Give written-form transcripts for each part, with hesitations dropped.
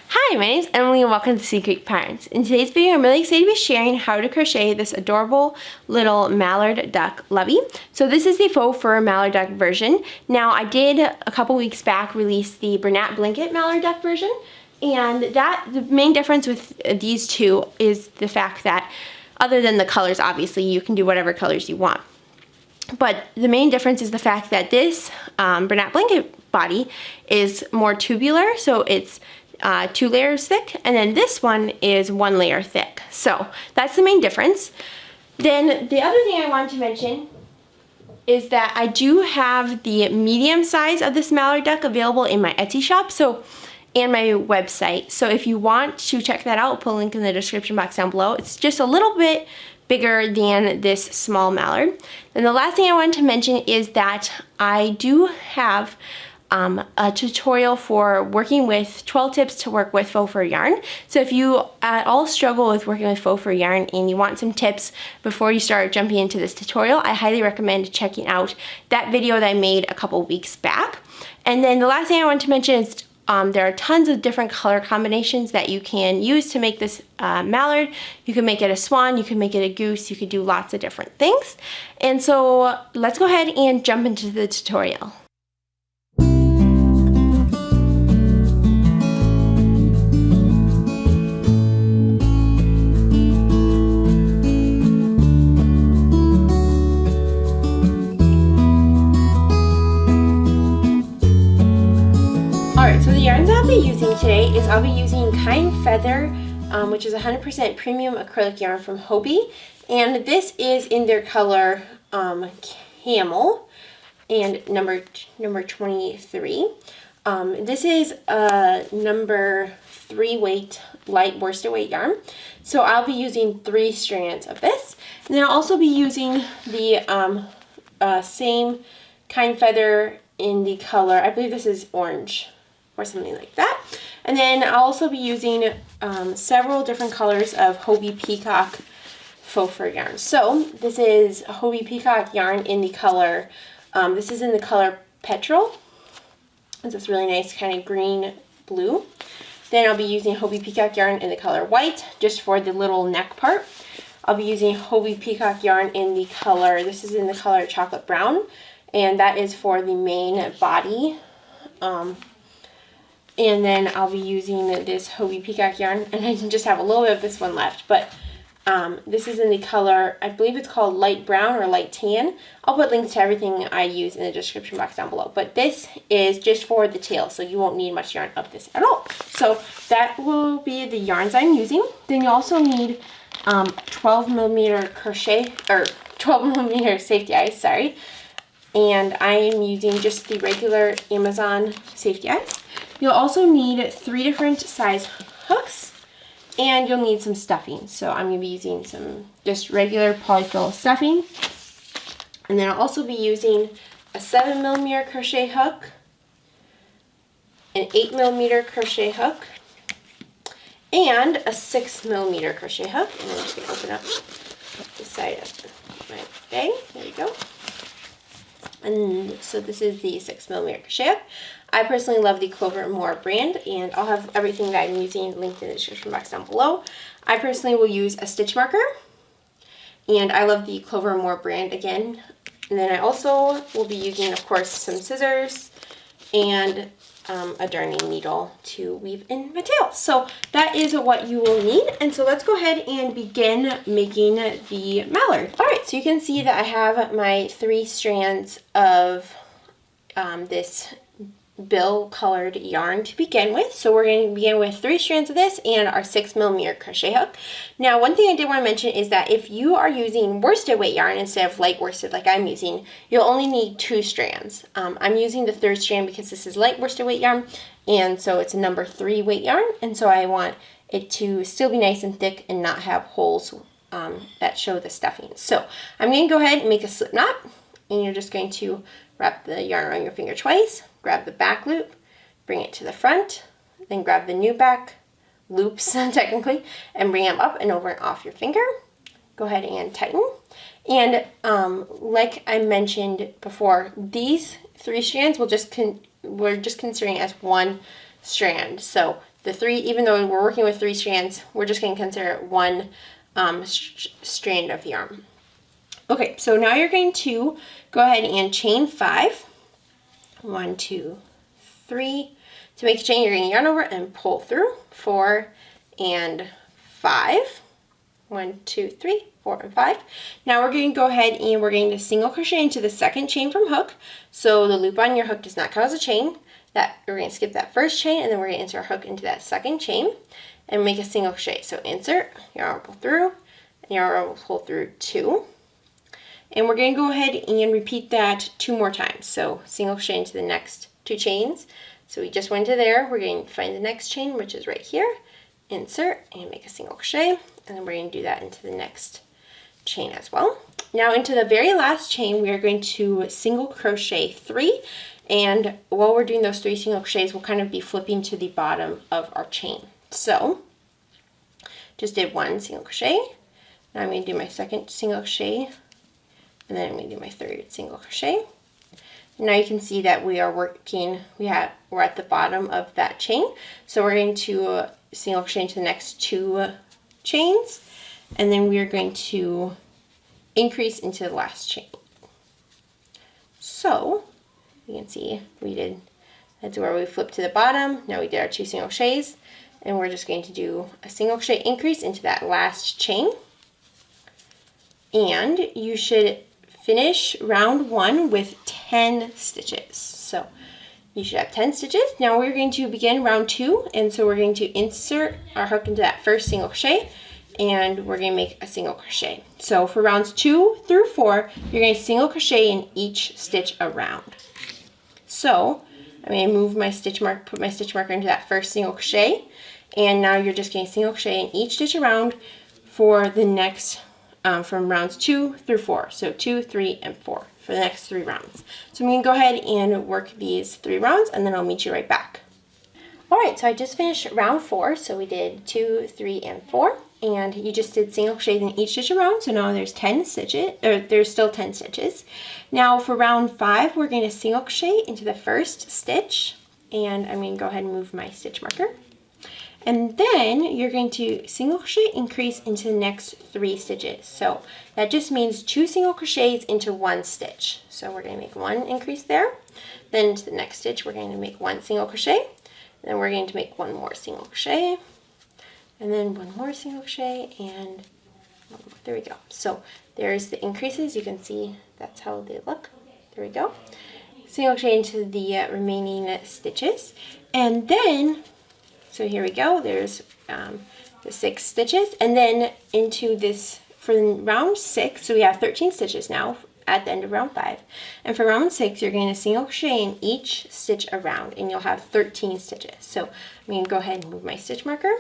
Hi, my name is Emily and welcome to Secret Patterns. In today's video, I'm really excited to be sharing how to crochet this adorable little mallard duck lovey. So this is the faux fur mallard duck version. Now I did a couple weeks back release the Bernat blanket mallard duck version, and the main difference with these two is the fact that other than the colors, obviously you can do whatever colors you want. But the main difference is the fact that this Bernat blanket body is more tubular, so it's 2 layers thick, and then this one is 1 layer thick. So that's the main difference. Then the other thing I wanted to mention is that I do have the medium size of this mallard duck available in my Etsy shop and my website. So if you want to check that out, I'll put a link in the description box down below. It's just a little bit bigger than this small mallard. And the last thing I wanted to mention is that I do have a tutorial for working with 12 tips to work with faux fur yarn. So if you at all struggle with working with faux fur yarn and you want some tips before you start jumping into this tutorial, I highly recommend checking out that video that I made a couple weeks back. And then the last thing I want to mention is there are tons of different color combinations that you can use to make this mallard. You can make it a swan, you can make it a goose, you could do lots of different things. And so let's go ahead and jump into the tutorial. Alright, so the yarns I'll be using today is I'll be using Kind Feather, which is 100% premium acrylic yarn from Hobbii, and this is in their color Camel and number 23. This is a number 3 weight light worsted weight yarn, so I'll be using 3 strands of this, and then I'll also be using the same Kind Feather in the color, I believe this is orange or something like that. And then I'll also be using several different colors of Hobbii Peacock Faux Fur Yarn. So this is Hobbii Peacock yarn in the color, this is in the color Petrol. It's this really nice kind of green blue. Then I'll be using Hobbii Peacock yarn in the color White, just for the little neck part. I'll be using Hobbii Peacock yarn in the color, this is in the color Chocolate Brown, and that is for the main body. And then I'll be using this Hobbii Peacock yarn, and I just have a little bit of this one left, but this is in the color, I believe it's called Light Brown or Light Tan. I'll put links to everything I use in the description box down below, but this is just for the tail, so you won't need much yarn of this at all. So that will be the yarns I'm using. Then you also need 12mm crochet, or 12mm safety eyes, sorry. And I am using just the regular Amazon safety eyes. You'll also need 3 different size hooks, and you'll need some stuffing. So I'm going to be using some just regular polyfill stuffing. And then I'll also be using a 7mm crochet hook, an 8mm crochet hook, and a 6mm crochet hook. And I'm just going to open up the side of my bag. There you go. And so this is the 6mm crochet hook. I personally love the Clover & More brand, and I'll have everything that I'm using linked in the description box down below. I personally will use a stitch marker, and I love the Clover & More brand again. And then I also will be using, of course, some scissors and a darning needle to weave in my tail. So that is what you will need, and so let's go ahead and begin making the mallard. Alright, so you can see that I have my 3 strands of this bill colored yarn to begin with. So we're going to begin with 3 strands of this and our 6mm crochet hook. Now, one thing I did want to mention is that if you are using worsted weight yarn instead of light worsted like I'm using, you'll only need 2 strands. I'm using the 3rd strand because this is light worsted weight yarn, and so it's a number 3 weight yarn, and so I want it to still be nice and thick and not have holes that show the stuffing. So I'm going to go ahead and make a slip knot, and you're just going to wrap the yarn around your finger twice, grab the back loop, bring it to the front, then grab the new back loops technically, and bring them up and over and off your finger. Go ahead and tighten. And like I mentioned before, these 3 strands we're just considering as one strand. So the 3, even though we're working with 3 strands, we're just going to consider it one strand of yarn. Okay, so now you're going to go ahead and chain 5. 1, 2, 3. To make a chain, you're going to yarn over and pull through 4 and 5. 1, 2, 3, 4, and 5. Now we're going to go ahead and we're going to single crochet into the second chain from hook. So the loop on your hook does not count as a chain. That we're going to skip that first chain, and then we're going to insert our hook into that second chain and make a single crochet. So insert, yarn, pull through, and yarn, pull through 2. And we're going to go ahead and repeat that 2 more times. So single crochet into the next 2 chains. So we just went to there. We're going to find the next chain, which is right here. Insert and make a single crochet, and then we're going to do that into the next chain as well. Now into the very last chain, we are going to single crochet 3, and while we're doing those 3 single crochets, we'll kind of be flipping to the bottom of our chain. So just did 1 single crochet. Now I'm going to do my second single crochet, and then I'm going to do my third single crochet. Now you can see that we are working, we're at the bottom of that chain. So we're going to single crochet into the next 2 chains, and then we are going to increase into the last chain. So you can see that's where we flipped to the bottom. Now we did our 2 single crochets, and we're just going to do a single crochet increase into that last chain. And you should finish round 1 with 10 stitches. So you should have 10 stitches. Now we're going to begin round 2, and so we're going to insert our hook into that first single crochet, and we're going to make a single crochet. So for rounds 2 through 4, you're going to single crochet in each stitch around. So I'm going to move my stitch mark, put my stitch marker into that first single crochet, and now you're just going to single crochet in each stitch around for the next from rounds 2 through 4. So 2, 3, and 4 for the next 3 rounds. So I'm going to go ahead and work these 3 rounds, and then I'll meet you right back. Alright, so I just finished round 4. So we did 2, 3, and 4, and you just did single crochets in each stitch around. So now there's 10 stitches, or there's still 10 stitches. Now for round 5, we're going to single crochet into the first stitch, and I'm going to go ahead and move my stitch marker. And then you're going to single crochet increase into the next 3 stitches. So that just means 2 single crochets into 1 stitch. So we're going to make 1 increase there. Then to the next stitch, we're going to make 1 single crochet. And then we're going to make 1 more single crochet. And then 1 more single crochet, and 1 more. There we go. So there's the increases. You can see that's how they look. There we go. Single crochet into the remaining stitches. And then so here we go, there's the 6 stitches, and then into this, for round 6, so we have 13 stitches now at the end of round 5, and for round 6, you're going to single crochet in each stitch around, and you'll have 13 stitches. So I'm going to go ahead and move my stitch marker,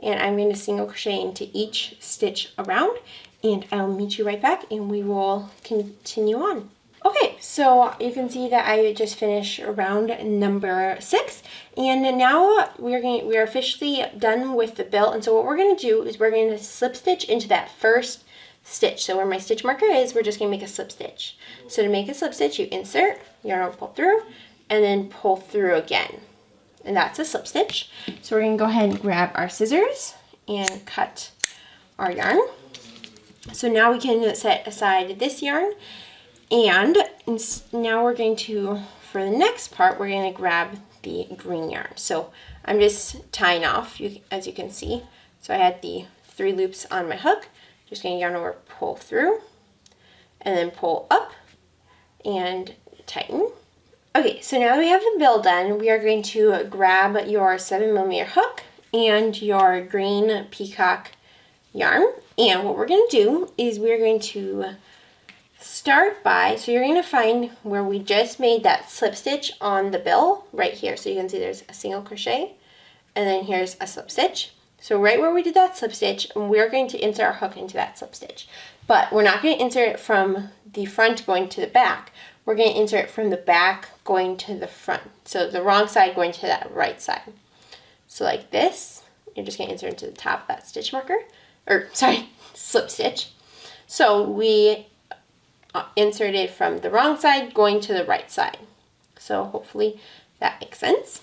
and I'm going to single crochet into each stitch around, and I'll meet you right back, and we will continue on. Okay, so you can see that I just finished round number 6, and now we're officially done with the bill. And so what we're going to do is we're going to slip stitch into that first stitch. So where my stitch marker is, we're just going to make a slip stitch. So to make a slip stitch, you insert, yarn, pull through, and then pull through again, and that's a slip stitch. So we're going to go ahead and grab our scissors and cut our yarn. So now we can set aside this yarn. And now we're going to, for the next part, we're going to grab the green yarn. So I'm just tying off, as you can see. So I had the 3 loops on my hook. Just going to yarn over, pull through, and then pull up, and tighten. Okay, so now that we have the bill done, we are going to grab your 7mm hook and your green peacock yarn. And what we're going to do is we're going to start by, so you're going to find where we just made that slip stitch on the bill right here. So you can see there's a single crochet, and then here's a slip stitch. So right where we did that slip stitch, we're going to insert our hook into that slip stitch. But we're not going to insert it from the front going to the back. We're going to insert it from the back going to the front. So the wrong side going to that right side. So like this, you're just going to insert into the top of that stitch marker, or sorry, slip stitch. So we inserted from the wrong side going to the right side. So hopefully that makes sense.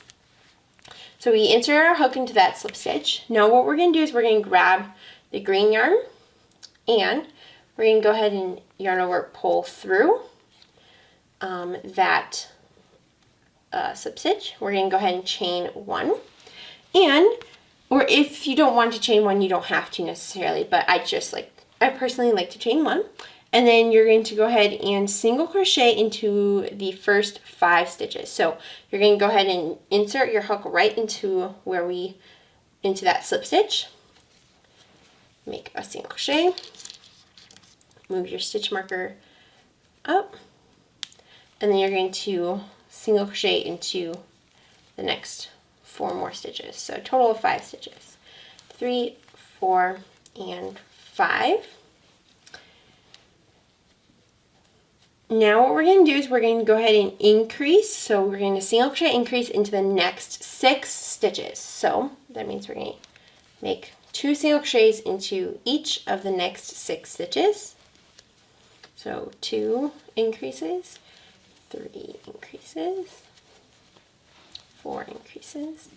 So we insert our hook into that slip stitch. Now what we're going to do is we're going to grab the green yarn and we're going to go ahead and yarn over, pull through that slip stitch. We're going to go ahead and chain 1. Or if you don't want to chain 1, you don't have to necessarily, but I personally like to chain 1. And then you're going to go ahead and single crochet into the first 5 stitches. So you're going to go ahead and insert your hook right into into that slip stitch. Make a single crochet. Move your stitch marker up. And then you're going to single crochet into the next 4 more stitches. So a total of 5 stitches. 3, 4, and 5. Now what we're going to do is we're going to go ahead and increase. So we're going to single crochet increase into the next 6 stitches. So that means we're going to make 2 single crochets into each of the next 6 stitches. So 2 increases, 3 increases, 4 increases,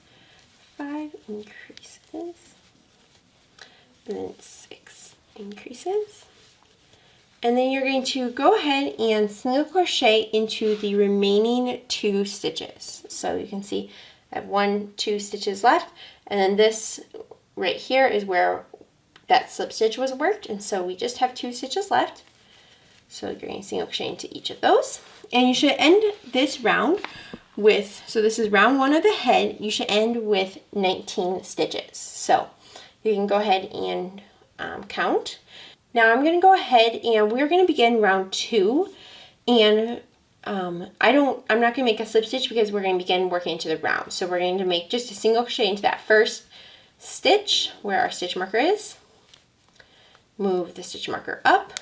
5 increases, and then 6 increases. And then you're going to go ahead and single crochet into the remaining 2 stitches. So you can see I have 2 stitches left, and then this right here is where that slip stitch was worked, and so we just have 2 stitches left. So you're going to single crochet into each of those. And you should end this round with, so this is round 1 of the head, you should end with 19 stitches. So you can go ahead and count. Now I'm going to go ahead and we're going to begin round 2, and I'm not going to make a slip stitch because we're going to begin working into the round. So we're going to make just a single crochet into that first stitch where our stitch marker is. Move the stitch marker up.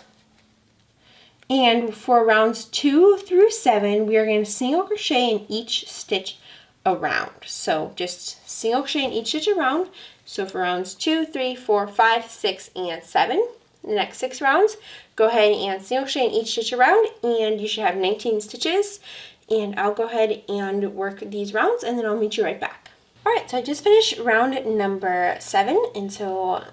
And for rounds 2 through 7, we are going to single crochet in each stitch around. So just single crochet in each stitch around. So for rounds 2, 3, 4, 5, 6, and 7, the next 6 rounds, go ahead and single crochet in each stitch around, and you should have 19 stitches. And I'll go ahead and work these rounds, and then I'll meet you right back. Alright, so I just finished round number 7, and so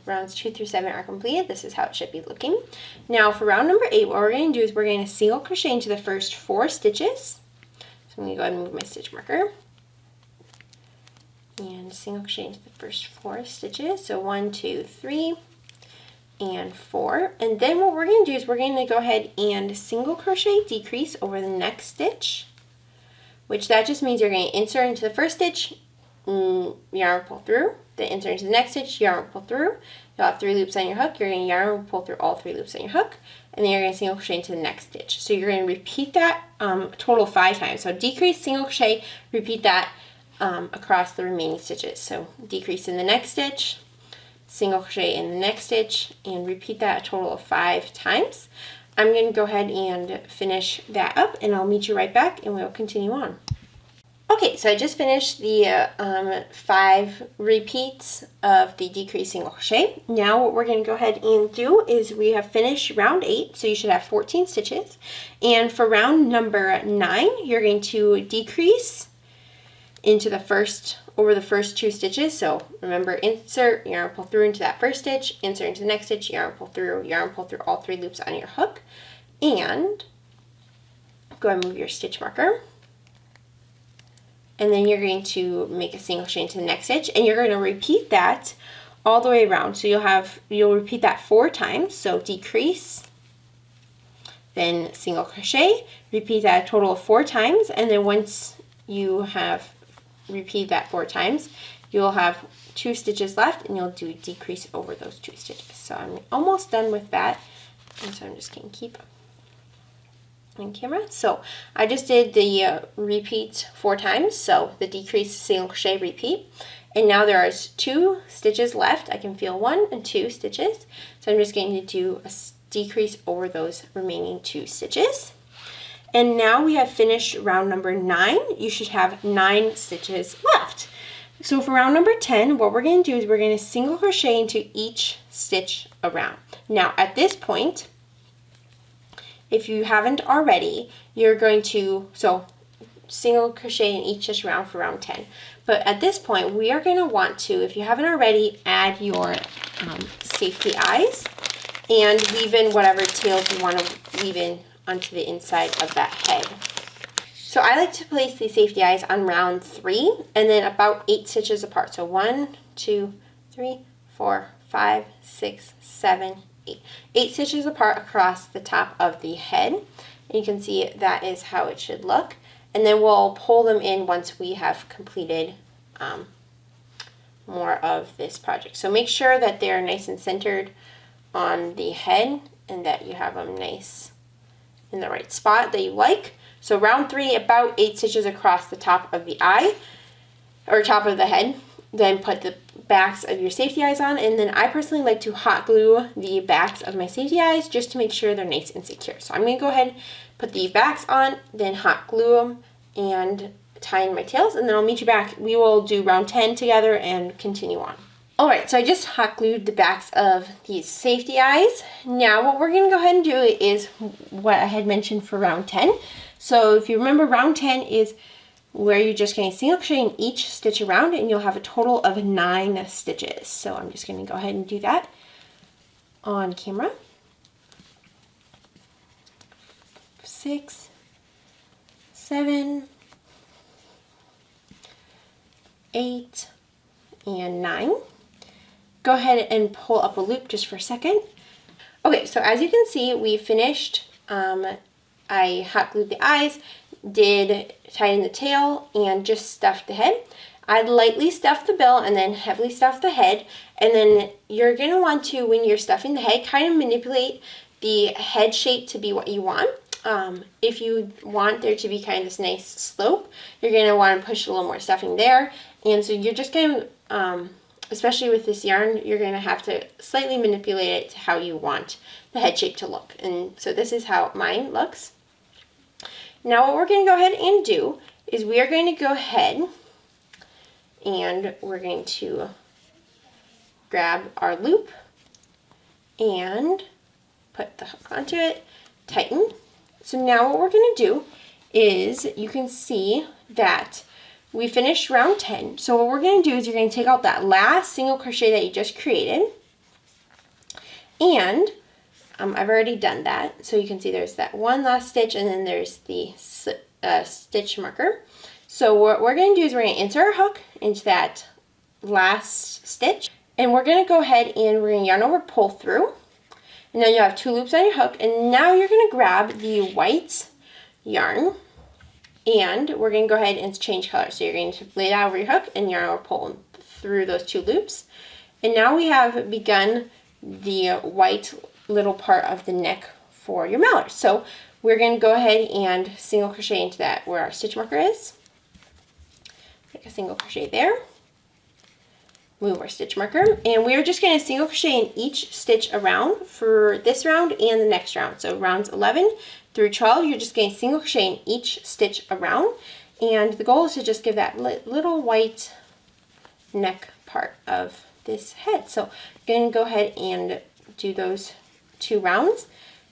rounds 2 through 7 are completed. This is how it should be looking. Now for round number 8, what we're going to do is we're going to single crochet into the first 4 stitches. So I'm going to go ahead and move my stitch marker. And single crochet into the first 4 stitches. So 1, 2, 3, and 4. And then what we're going to do is we're going to go ahead and single crochet decrease over the next stitch, which that just means you're going to insert into the first stitch, yarn, pull through, then insert into the next stitch, yarn, pull through. You'll have 3 loops on your hook. You're going to yarn, pull through all 3 loops on your hook, and then you're going to single crochet into the next stitch. So you're going to repeat that a total of 5 times. So decrease, single crochet, repeat that across the remaining stitches. So decrease in the next stitch, single crochet in the next stitch, and repeat that a total of 5 times. I'm going to go ahead and finish that up, and I'll meet you right back, and we'll continue on. Okay, so I just finished the 5 repeats of the decrease single crochet. Now what we're going to go ahead and do is we have finished round 8, so you should have 14 stitches. And for round number 9, you're going to decrease into over the first 2 stitches. So remember, insert, yarn, pull through into that first stitch, insert into the next stitch, yarn, pull through all 3 loops on your hook, and go ahead and move your stitch marker. And then you're going to make a single crochet into the next stitch, and you're going to repeat that all the way around. So you'll repeat that 4 times. So decrease, then single crochet, repeat that a total of 4 times, and then once you have repeated that 4 times, you'll have 2 stitches left, and you'll do a decrease over those 2 stitches. So I'm almost done with that, and so I'm just going to keep on camera. So I just did the repeat 4 times, so the decrease, single crochet, repeat, and now there are 2 stitches left. I can feel 1 and 2 stitches, so I'm just going to do a decrease over those remaining 2 stitches. And now we have finished round number 9. You should have 9 stitches left. So for round number 10, what we're going to do is we're going to single crochet into each stitch around. Now at this point, if you haven't already, you're going to, so single crochet in each stitch around for round 10. But at this point, we are going to want to, if you haven't already, add your safety eyes and weave in whatever tails you want to weave in onto the inside of that head. So I like to place the safety eyes on round 3 and then about 8 stitches apart. So 1, 2, 3, 4, 5, 6, 7, 8. 8 stitches apart across the top of the head. And you can see that is how it should look. And then we'll pull them in once we have completed more of this project. So make sure that they're nice and centered on the head and that you have them nice in the right spot that you like. So round 3, about 8 stitches across the top of the eye, or top of the head. Then put the backs of your safety eyes on, and then I personally like to hot glue the backs of my safety eyes just to make sure they're nice and secure. So I'm going to go ahead and put the backs on, then hot glue them, and tie in my tails, and then I'll meet you back. We will do round 10 together and continue on. Alright, so I just hot glued the backs of these safety eyes. Now what we're going to go ahead and do is what I had mentioned for round 10. So if you remember, round 10 is where you're just going to single crochet in each stitch around, and you'll have a total of 9 stitches. So I'm just going to go ahead and do that on camera. 6, 7, 8, and 9. Go ahead and pull up a loop just for a second. Okay, so as you can see, we finished. I hot glued the eyes, tied in the tail, and just stuffed the head. I lightly stuffed the bill and then heavily stuffed the head. And then you're going to want to, when you're stuffing the head, kind of manipulate the head shape to be what you want. If you want there to be kind of this nice slope, you're going to want to push a little more stuffing there. And so you're just going to, especially with this yarn, you're going to have to slightly manipulate it to how you want the head shape to look. And so this is how mine looks. Now what we're going to go ahead and do is we are going to go ahead and we're going to grab our loop and put the hook onto it, tighten. So now what we're going to do is you can see that we finished round 10. So what we're going to do is you're going to take out that last single crochet that you just created, and I've already done that. So you can see there's that one last stitch, and then there's the stitch marker. So what we're going to do is we're going to insert our hook into that last stitch, and we're going to go ahead and we're going to yarn over, pull through, and then you'll have 2 loops on your hook. And now you're going to grab the white yarn, and we're going to go ahead and change color. So you're going to lay it out over your hook and yarn over, pull through those 2 loops. And now we have begun the white little part of the neck for your mallard. So we're going to go ahead and single crochet into that where our stitch marker is. Make a single crochet there. Move our stitch marker, and we're just going to single crochet in each stitch around for this round and the next round. So rounds 11 through 12, you're just going to single crochet in each stitch around, and the goal is to just give that little white neck part of this head. So I'm going to go ahead and do those 2 rounds,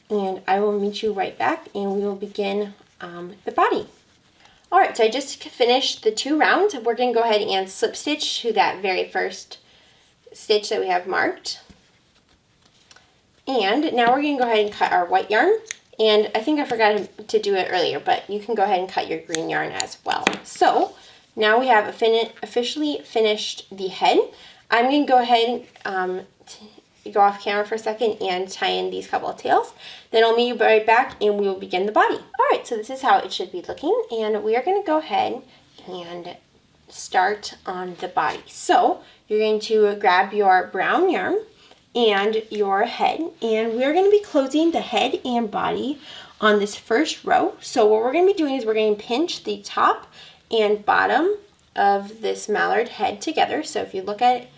and I will meet you right back and we will begin the body. Alright, so I just finished the 2 rounds. We're going to go ahead and slip stitch to that very first stitch that we have marked. And now we're going to go ahead and cut our white yarn. And I think I forgot to do it earlier, but you can go ahead and cut your green yarn as well. So now we have officially finished the head. I'm going to go ahead and go off camera for a second and tie in these couple of tails. Then I'll meet you right back and we will begin the body. Alright, so this is how it should be looking, and we are going to go ahead and start on the body. So you're going to grab your brown yarn and your head, and we're going to be closing the head and body on this first row. So what we're going to be doing is we're going to pinch the top and bottom of this mallard head together. So if you look at it,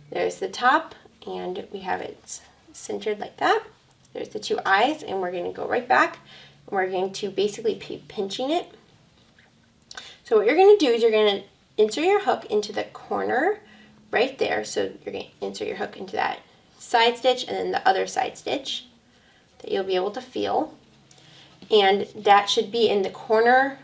there's the top, and we have it centered like that. There's the 2 eyes, and we're going to go right back, and we're going to basically be pinching it. So what you're going to do is you're going to insert your hook into the corner right there. So you're going to insert your hook into that side stitch and then the other side stitch that you'll be able to feel. And that should be in the corner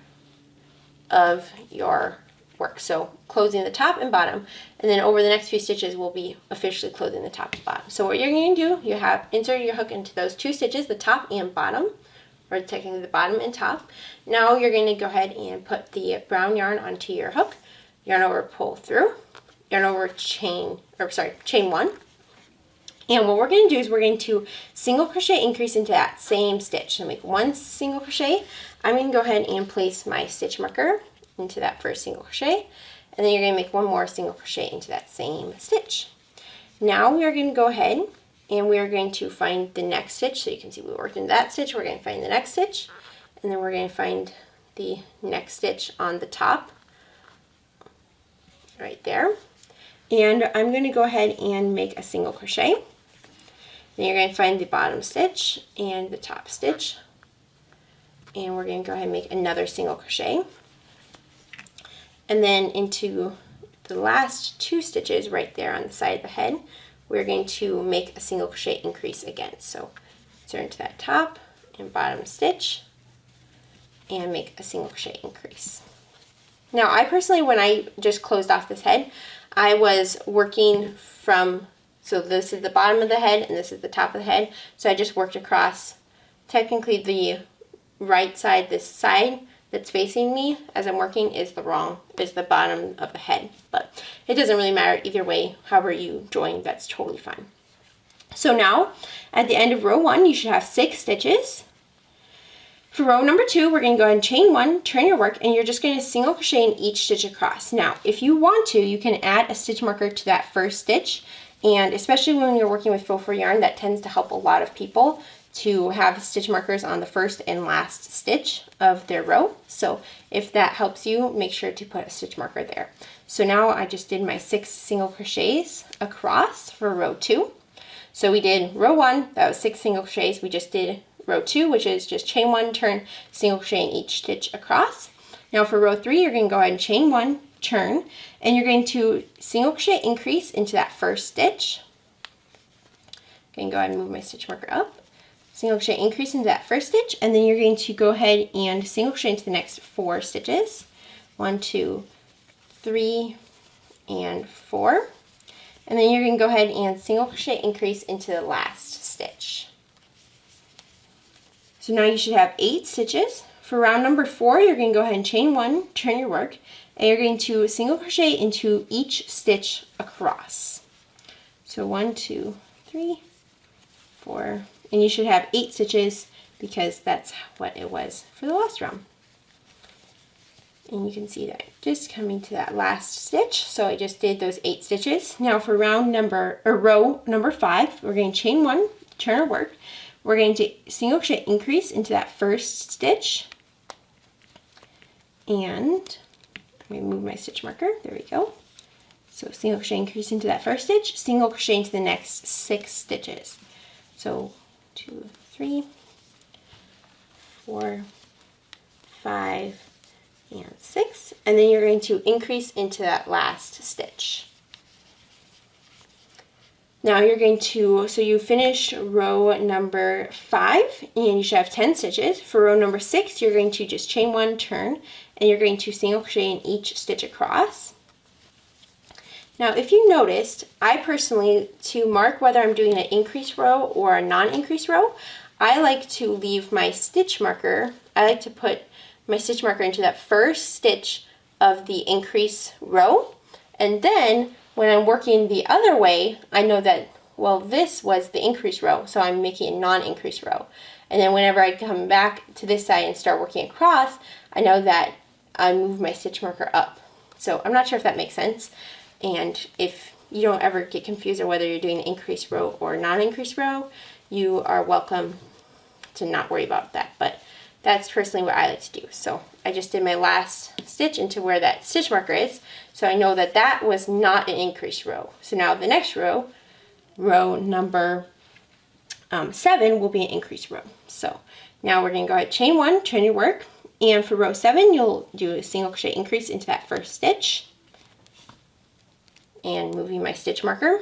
of your work. So closing the top and bottom, and then over the next few stitches we'll be officially closing the top and bottom. So what you're going to do, you have inserted your hook into those 2 stitches, the top and bottom, or technically the bottom and top. Now you're going to go ahead and put the brown yarn onto your hook, yarn over, pull through, yarn over, chain 1. And what we're going to do is we're going to single crochet increase into that same stitch. So make 1 single crochet. I'm going to go ahead and place my stitch marker into that first single crochet, and then you're going to make 1 more single crochet into that same stitch. Now we are going to go ahead and we are going to find the next stitch. So you can see we worked into that stitch, we're going to find the next stitch, and then we're going to find the next stitch on the top right there. And I'm going to go ahead and make a single crochet. Then you're going to find the bottom stitch and the top stitch, and we're going to go ahead and make another single crochet. And then into the last 2 stitches right there on the side of the head, we're going to make a single crochet increase again. So turn into that top and bottom stitch and make a single crochet increase. Now I personally, when I just closed off this head, I was working from, so this is the bottom of the head and this is the top of the head. So I just worked across technically the right side, this side that's facing me as I'm working is the bottom of the head, but it doesn't really matter either way. However you join, that's totally fine. So now at the end of row 1 you should have 6 stitches. For row number 2 we're going to go ahead and chain 1, turn your work, and you're just going to single crochet in each stitch across. Now if you want to, you can add a stitch marker to that first stitch, and especially when you're working with faux fur yarn, that tends to help a lot of people to have stitch markers on the first and last stitch of their row. So if that helps you, make sure to put a stitch marker there. So now I just did my 6 single crochets across for row 2. So we did row 1, that was 6 single crochets. We just did row 2, which is just chain 1, turn, single crochet in each stitch across. Now for row 3, you're going to go ahead and chain 1, turn, and you're going to single crochet increase into that first stitch. I'm going to go ahead and move my stitch marker up. Single crochet increase into that first stitch, and then you're going to go ahead and single crochet into the next 4 stitches. 1, 2, 3, and 4. And then you're going to go ahead and single crochet increase into the last stitch. So now you should have 8 stitches. For round number 4, you're going to go ahead and chain 1, turn your work, and you're going to single crochet into each stitch across. So 1, 2, 3, 4, and you should have 8 stitches because that's what it was for the last round. And you can see that just coming to that last stitch. So I just did those 8 stitches. Now for row number 5, we're going to chain 1, turn our work. We're going to single crochet increase into that first stitch. And I'm going to move my stitch marker. There we go. So single crochet increase into that first stitch, single crochet into the next 6 stitches. So 2, 3, 4, 5, and 6, and then you're going to increase into that last stitch. Now you're going to, so you finished row number 5 and you should have 10 stitches. For row number 6, you're going to just chain 1, turn, and you're going to single crochet in each stitch across. Now if you noticed, I personally, to mark whether I'm doing an increase row or a non-increase row, I like to leave my stitch marker, I like to put my stitch marker into that first stitch of the increase row, and then when I'm working the other way, I know that, well, this was the increase row, so I'm making a non-increase row. And then whenever I come back to this side and start working across, I know that I move my stitch marker up. So I'm not sure if that makes sense. And if you don't ever get confused or whether you're doing an increase row or non-increase row, you are welcome to not worry about that. But that's personally what I like to do. So I just did my last stitch into where that stitch marker is. So I know that that was not an increase row. So now the next row, row number 7, will be an increase row. So now we're going to go ahead, chain 1, turn your work. And for row 7, you'll do a single crochet increase into that first stitch. And moving my stitch marker.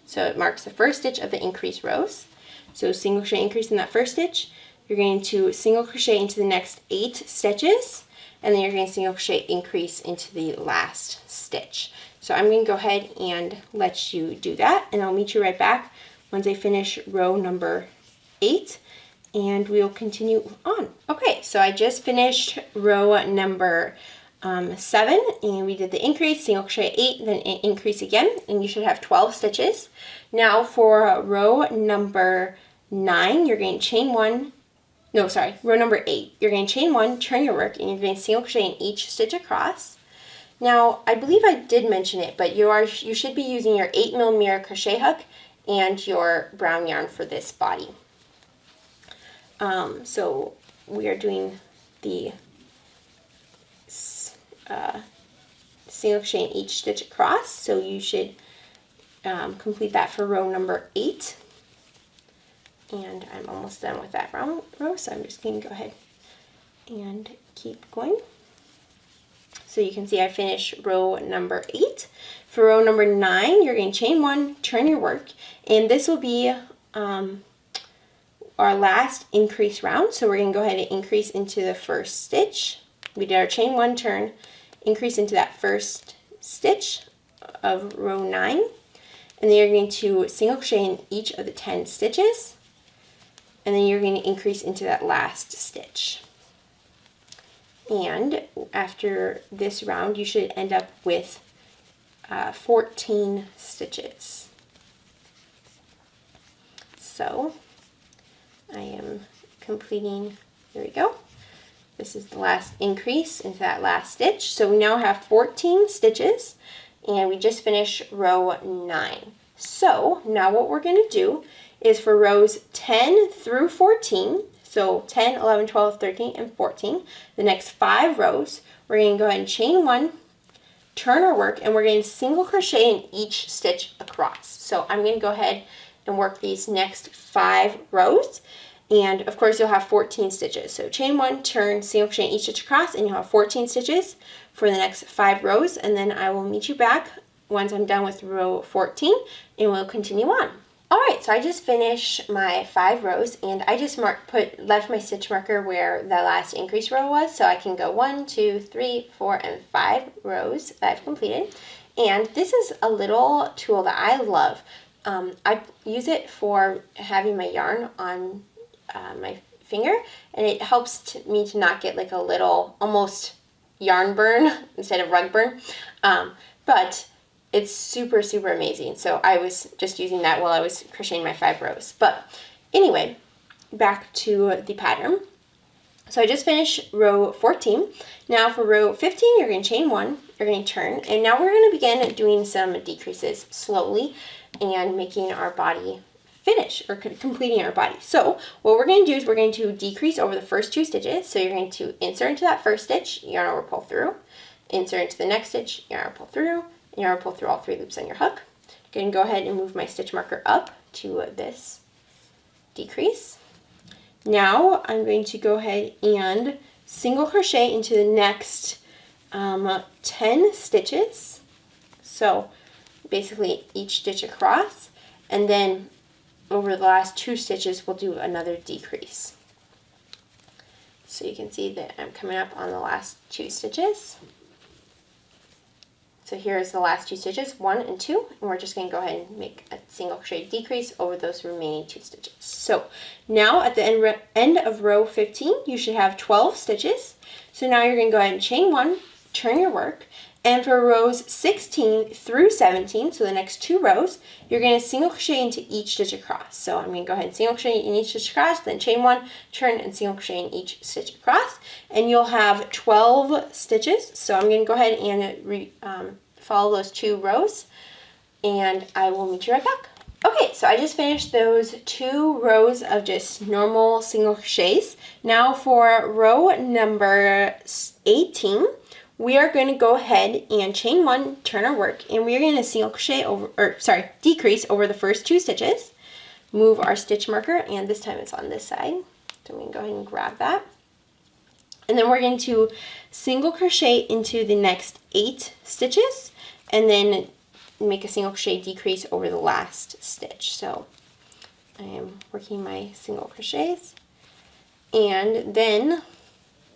So it marks the first stitch of the increase rows. So single crochet increase in that first stitch. You're going to single crochet into the next 8 stitches, and then you're going to single crochet increase into the last stitch. So I'm going to go ahead and let you do that, and I'll meet you right back once I finish row number 8, and we'll continue on. Okay, so I just finished row number 7, and we did the increase, single crochet 8, then increase again, and you should have 12 stitches. Now for row number 9, you're going to chain 1, no, sorry, row number 8. You're going to chain 1, turn your work, and you're going to single crochet in each stitch across. Now, I believe I did mention it, but you should be using your 8mm crochet hook and your brown yarn for this body. So we are doing the single crochet in each stitch across, so you should complete that for row number 8. And I'm almost done with that row, so I'm just going to go ahead and keep going. So you can see I finished row number 8. For row number 9, you're going to chain 1, turn your work, and this will be our last increase round. So we're going to go ahead and increase into the first stitch. We did our chain 1, turn, increase into that first stitch of row 9, and then you're going to single crochet in each of the 10 stitches, and then you're going to increase into that last stitch. And after this round, you should end up with 14 stitches. So I am completing, there we go. This is the last increase into that last stitch. So we now have 14 stitches, and we just finished row 9. So now what we're going to do is for rows 10 through 14, so 10, 11, 12, 13, and 14, the next 5 rows, we're going to go ahead and chain 1, turn our work, and we're going to single crochet in each stitch across. So I'm going to go ahead and work these next 5 rows, and of course you'll have 14 stitches. So chain 1, turn, single crochet in each stitch across, and you'll have 14 stitches for the next 5 rows, and then I will meet you back once I'm done with row 14, and we'll continue on. Alright, so I just finished my 5 rows, and I just left my stitch marker where the last increase row was, so I can go 1, 2, 3, 4, and 5 rows that I've completed. And this is a little tool that I love. I use it for having my yarn on my finger, and it helps me to not get like a little almost yarn burn instead of rug burn. But it's super, super amazing. So I was just using that while I was crocheting my 5 rows. But anyway, back to the pattern. So I just finished row 14. Now for row 15, you're going to chain 1, you're going to turn, and now we're going to begin doing some decreases slowly and making our body finish, or completing our body. So what we're going to do is we're going to decrease over the first 2 stitches. So you're going to insert into that first stitch, yarn over, pull through, insert into the next stitch, yarn over, pull through, yarn over, pull through all 3 loops on your hook. I'm going to go ahead and move my stitch marker up to this decrease. Now I'm going to go ahead and single crochet into the next 10 stitches. So basically each stitch across, and then over the last 2 stitches we'll do another decrease. So you can see that I'm coming up on the last 2 stitches. So here's the last 2 stitches, 1 and 2, and we're just going to go ahead and make a single crochet decrease over those remaining 2 stitches. So now at the end of row 15, you should have 12 stitches. So now you're going to go ahead and chain 1, turn your work, and for rows 16 through 17, so the next 2 rows, you're going to single crochet into each stitch across. So I'm going to go ahead and single crochet in each stitch across, then chain 1, turn, and single crochet in each stitch across, and you'll have 12 stitches. So I'm going to go ahead and follow those 2 rows, and I will meet you right back. Okay, so I just finished those 2 rows of just normal single crochets. Now for row number 18, we are going to go ahead and chain 1, turn our work, and we are going to single crochet decrease over the first 2 stitches. Move our stitch marker, and this time it's on this side. So I'm going to go ahead and grab that. And then we're going to single crochet into the next 8 stitches, and then make a single crochet decrease over the last stitch. So I am working my single crochets, and then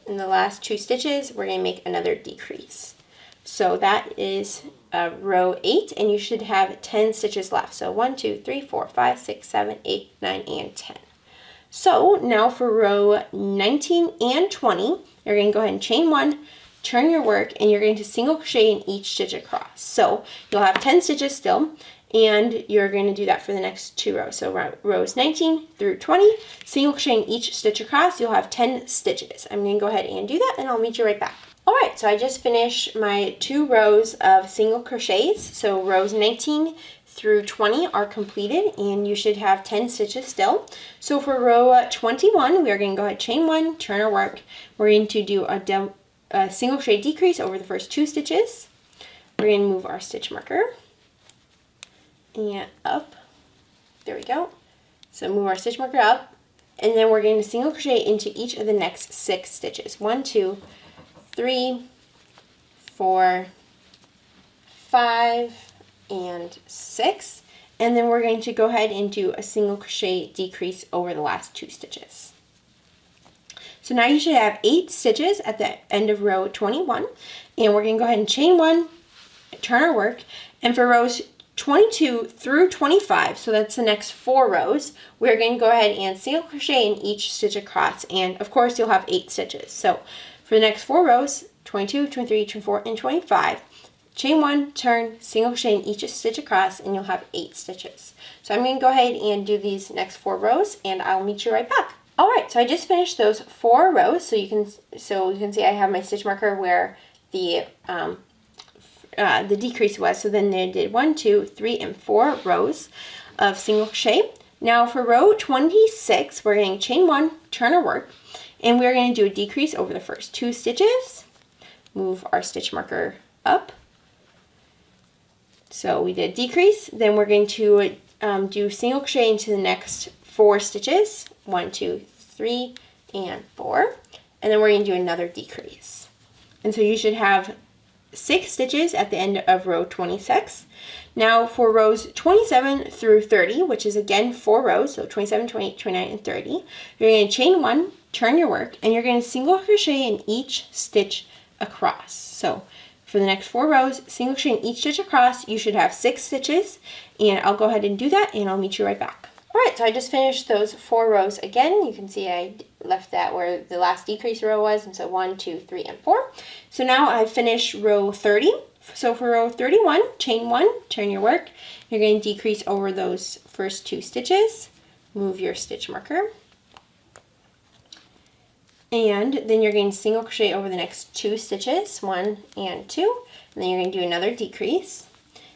in the last 2 stitches, we're going to make another decrease. So that is row 8, and you should have 10 stitches left. So 1, 2, 3, 4, 5, 6, 7, 8, 9, and 10. So now for row 19 and 20, you're going to go ahead and chain 1, turn your work, and you're going to single crochet in each stitch across. So you'll have 10 stitches still, and you're going to do that for the next 2 rows. So rows 19 through 20, single crochet in each stitch across, you'll have 10 stitches. I'm going to go ahead and do that, and I'll meet you right back. Alright, so I just finished my 2 rows of single crochets. So rows 19 through 20 are completed, and you should have 10 stitches still. So for row 21, we are going to go ahead, chain 1, turn our work. We're going to do a single crochet decrease over the first 2 stitches. We're going to move our stitch marker and up. There we go. So move our stitch marker up, and then we're going to single crochet into each of the next 6 stitches. 1, 2, 3, 4, 5, and 6. And then we're going to go ahead and do a single crochet decrease over the last 2 stitches. So now you should have 8 stitches at the end of row 21, and we're going to go ahead and chain 1, turn our work, and for rows 22 through 25, so that's the next 4 rows, we're going to go ahead and single crochet in each stitch across, and of course you'll have 8 stitches. So for the next 4 rows, 22, 23, 24, and 25, chain 1, turn, single crochet in each stitch across, and you'll have 8 stitches. So I'm going to go ahead and do these next 4 rows, and I'll meet you right back. Alright, so I just finished those 4 rows, so you can see I have my stitch marker where the decrease was. So then they did 1, 2, 3, and 4 rows of single crochet. Now for row 26, we're going to chain 1, turn our work, and we're going to do a decrease over the first 2 stitches. Move our stitch marker up. So we did decrease. Then we're going to do single crochet into the next 4 stitches. 1, 2, 3, and 4. And then we're going to do another decrease. And so you should have 6 stitches at the end of row 26. Now for rows 27 through 30, which is again 4 rows, so 27, 28, 29, and 30, you're going to chain 1, turn your work, and you're going to single crochet in each stitch across. So for the next 4 rows, single crochet in each stitch across, you should have 6 stitches, and I'll go ahead and do that, and I'll meet you right back. Alright, so I just finished those 4 rows again. You can see I left that where the last decrease row was, and so 1, 2, 3, and 4. So now I've finished row 30. So for row 31, chain 1, turn your work. You're going to decrease over those first 2 stitches. Move your stitch marker. And then you're going to single crochet over the next 2 stitches, 1 and 2. And then you're going to do another decrease.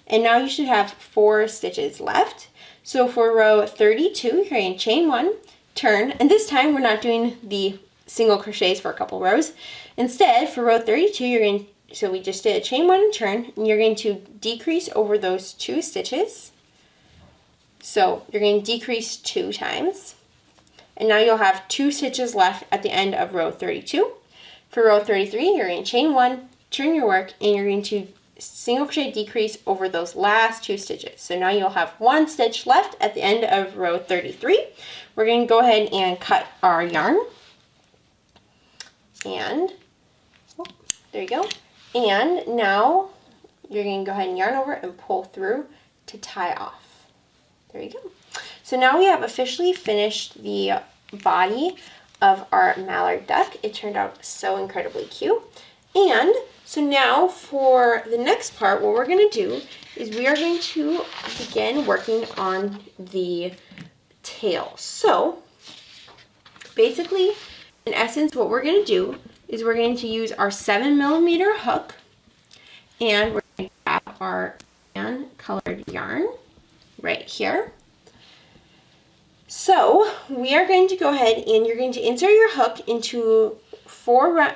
And now you should have 4 stitches left. So for row 32, you're going to chain 1, turn, and this time we're not doing the single crochets for a couple rows. Instead, for row 32, you're going to, so we just did a chain 1 and turn, and you're going to decrease over those 2 stitches. So you're going to decrease 2 times. And now you'll have 2 stitches left at the end of row 32. For row 33, you're going to chain 1, turn your work, and you're going to single crochet decrease over those last 2 stitches. So now you'll have 1 stitch left at the end of row 33. We're going to go ahead and cut our yarn. And there you go. And now you're going to go ahead and yarn over and pull through to tie off. There you go. So now we have officially finished the body of our mallard duck. It turned out so incredibly cute. And so now for the next part, what we're going to do is we are going to begin working on the tail. So basically, in essence, what we're going to do is we're going to use our 7mm hook, and we're going to have our tan colored yarn right here. So we are going to go ahead and you're going to insert your hook into 4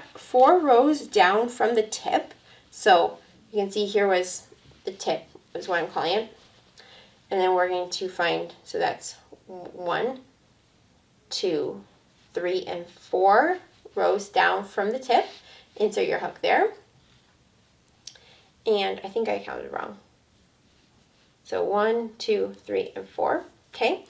rows down from the tip. So you can see here was the tip, is what I'm calling it. And then we're going to find, so that's 1, 2, 3, and 4 rows down from the tip. Insert your hook there. And I think I counted wrong. So 1, 2, 3, and 4. Okay.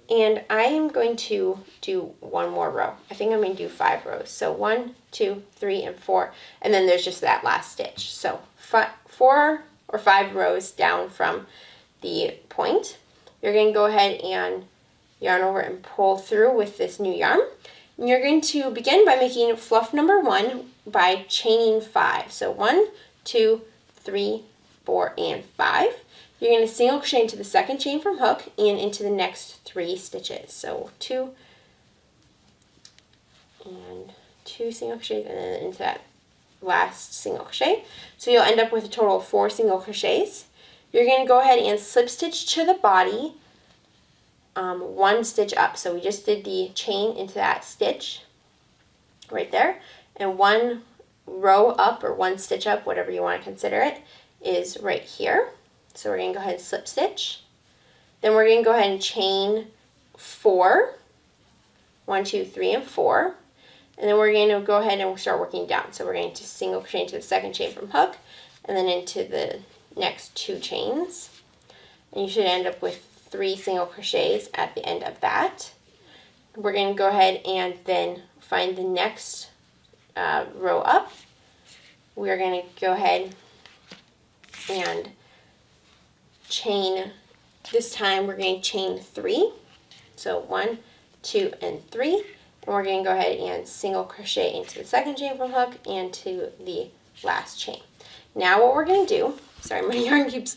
And I am going to do one more row. I think I'm going to do 5 rows. So 1, 2, 3, and 4. And then there's just that last stitch. So 4 or 5 rows down from the point. You're going to go ahead and yarn over and pull through with this new yarn. And you're going to begin by making fluff number 1 by chaining 5. So 1, 2, 3, 4, and 5. You're going to single crochet into the second chain from hook and into the next 3 stitches. So 2 and 2 single crochets, and then into that last single crochet. So you'll end up with a total of 4 single crochets. You're going to go ahead and slip stitch to the body 1 stitch up. So we just did the chain into that stitch right there, and 1 row up or 1 stitch up, whatever you want to consider it, is right here. So we're going to go ahead and slip stitch. Then we're going to go ahead and chain 4. 1, 2, 3, and 4. And then we're going to go ahead and start working down. So we're going to single crochet into the second chain from hook and then into the next 2 chains. And you should end up with 3 single crochets at the end of that. We're going to go ahead and then find the next row up. We're going to go ahead and chain, this time we're going to chain 3. So 1, 2, and 3. And we're going to go ahead and single crochet into the second chain from hook and to the last chain. Now what we're going to do, sorry, my yarn keeps,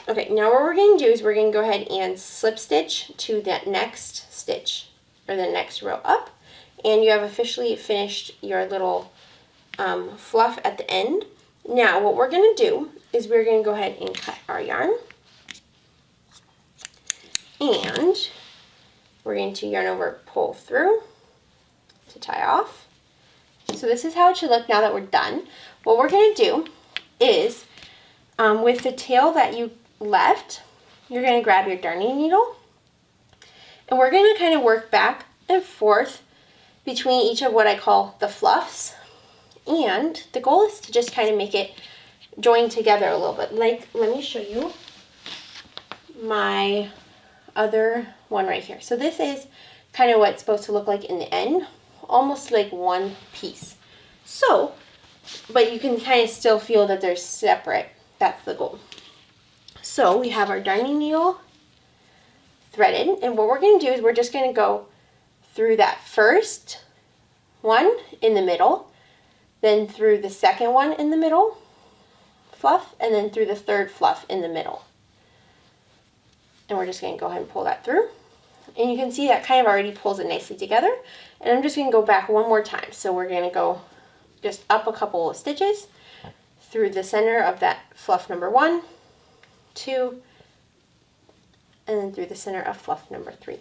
okay, now what we're going to do is we're going to go ahead and slip stitch to that next stitch, or the next row up, and you have officially finished your little fluff at the end. Now what we're going to do is we're going to go ahead and cut our yarn, and we're going to yarn over, pull through to tie off. So this is how it should look now that we're done. What we're going to do is with the tail that you left, you're going to grab your darning needle, and we're going to kind of work back and forth between each of what I call the fluffs, and the goal is to just kind of make it join together a little bit. Like, let me show you my other one right here. So this is kind of what it's supposed to look like in the end, almost like one piece. So, but you can kind of still feel that they're separate. That's the goal. So we have our darning needle threaded, and what we're going to do is we're just going to go through that first one in the middle, then through the second one in the middle fluff, and then through the third fluff in the middle. And we're just going to go ahead and pull that through. And you can see that kind of already pulls it nicely together. And I'm just going to go back one more time. So we're going to go just up a couple of stitches through the center of that fluff number 1, 2, and then through the center of fluff number 3.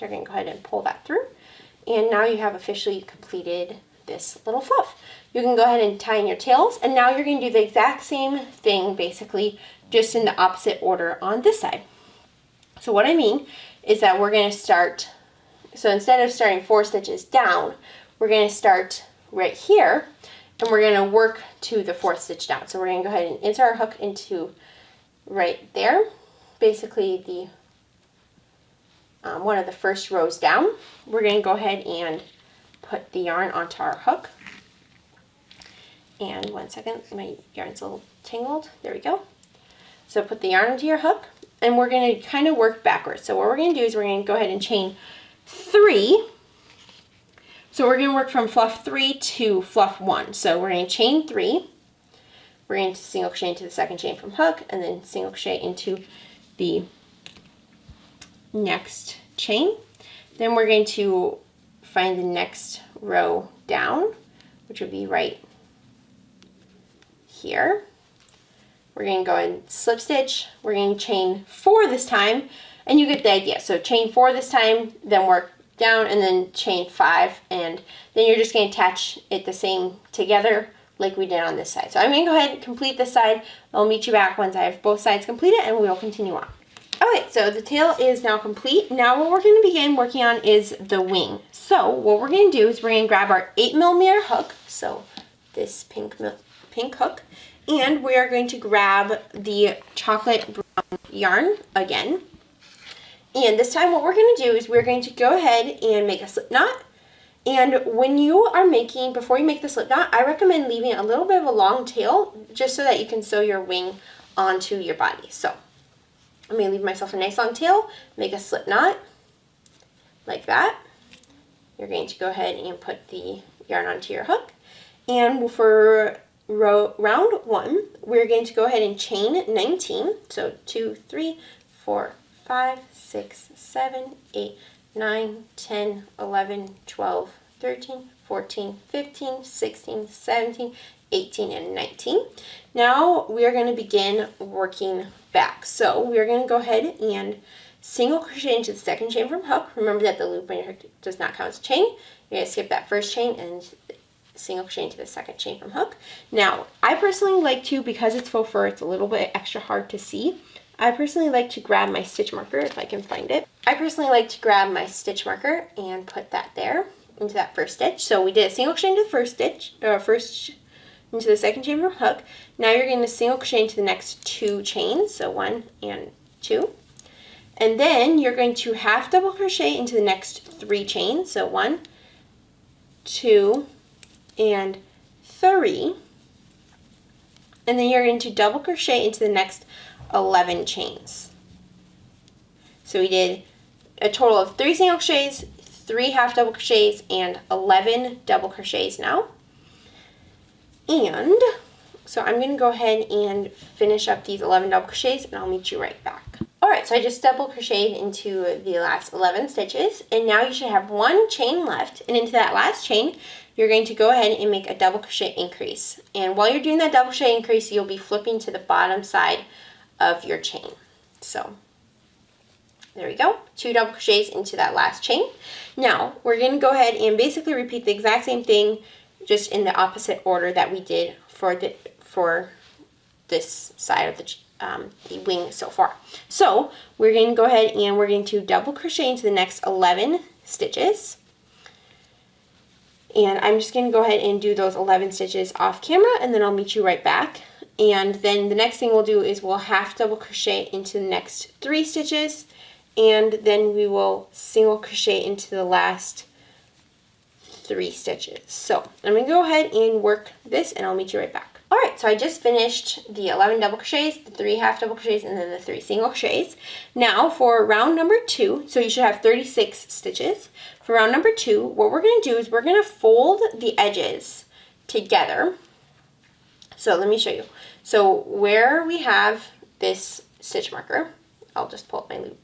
You're going to go ahead and pull that through. And now you have officially completed this little fluff. You can go ahead and tie in your tails, and now you're going to do the exact same thing basically, just in the opposite order on this side. So what I mean is that we're going to start, so instead of starting 4 stitches down, we're going to start right here, and we're going to work to the 4th stitch down. So we're going to go ahead and insert our hook into right there, basically the one of the first rows down. We're going to go ahead and put the yarn onto our hook. And 1 second, my yarn's a little tangled. There we go. So put the yarn into your hook, and we're going to kind of work backwards. So what we're going to do is we're going to go ahead and chain 3. So we're going to work from fluff 3 to fluff 1. So we're going to chain 3. We're going to single crochet into the second chain from hook, and then single crochet into the next chain. Then we're going to find the next row down, which would be right here. We're going to go and slip stitch. We're going to chain 4 this time, and you get the idea. So chain 4 this time, then work down, and then chain 5, and then you're just going to attach it the same together like we did on this side. So I'm going to go ahead and complete this side. I'll meet you back once I have both sides completed, and we will continue on. Okay, so the tail is now complete. Now what we're going to begin working on is the wing. So what we're going to do is we're going to grab our 8mm hook, so this pink hook, and we are going to grab the chocolate brown yarn again. And this time what we're going to do is we're going to go ahead and make a slip knot. And when you are making, before you make the slip knot, I recommend leaving a little bit of a long tail just so that you can sew your wing onto your body. So I'm going to leave myself a nice long tail, make a slip knot like that. You're going to go ahead and put the yarn onto your hook. And for round 1, we're going to go ahead and chain 19. So 2, 3, 4, 5, 6, 7, 8, 9, 10, 11, 12, 13, 14, 15, 16, 17, 18, and 19. Now we're going to begin working back. So we're going to go ahead and single crochet into the second chain from hook. Remember that the loop on your hook does not count as a chain. You're going to skip that first chain and single crochet into the second chain from hook. Now, I personally like to, because it's faux fur, it's a little bit extra hard to see. I personally like to grab my stitch marker if I can find it. I personally like to grab my stitch marker and put that there into that first stitch. So we did a single crochet into the first stitch, into the second chain from hook. Now you're going to single crochet into the next 2 chains, so 1 and 2. And then you're going to half double crochet into the next 3 chains, so 1, 2, and 3. And then you're going to double crochet into the next 11 chains. So we did a total of 3 single crochets, 3 half double crochets, and 11 double crochets now. And so I'm going to go ahead and finish up these 11 double crochets, and I'll meet you right back. Alright, so I just double crocheted into the last 11 stitches, and now you should have 1 chain left, and into that last chain you're going to go ahead and make a double crochet increase. And while you're doing that double crochet increase, you'll be flipping to the bottom side of your chain. So there we go, 2 double crochets into that last chain. Now we're going to go ahead and basically repeat the exact same thing, just in the opposite order that we did for this side of the wing so far. So we're going to go ahead and we're going to double crochet into the next 11 stitches. And I'm just going to go ahead and do those 11 stitches off camera, and then I'll meet you right back. And then the next thing we'll do is we'll half double crochet into the next 3 stitches, and then we will single crochet into the last 3 stitches. So I'm going to go ahead and work this, and I'll meet you right back. Alright, so I just finished the 11 double crochets, the 3 half double crochets, and then the 3 single crochets. Now for round number 2, so you should have 36 stitches. For round number 2, what we're going to do is we're going to fold the edges together. So let me show you. So where we have this stitch marker, I'll just pull up my loop.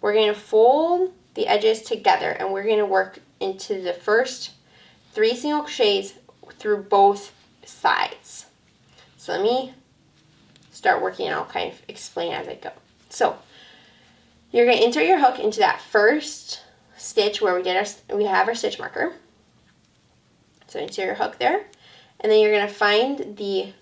We're going to fold the edges together, and we're going to work into the first 3 single crochets through both sides. So let me start working, and I'll kind of explain as I go. So you're going to insert your hook into that first stitch where we have our stitch marker. So insert your hook there, and then you're going to find the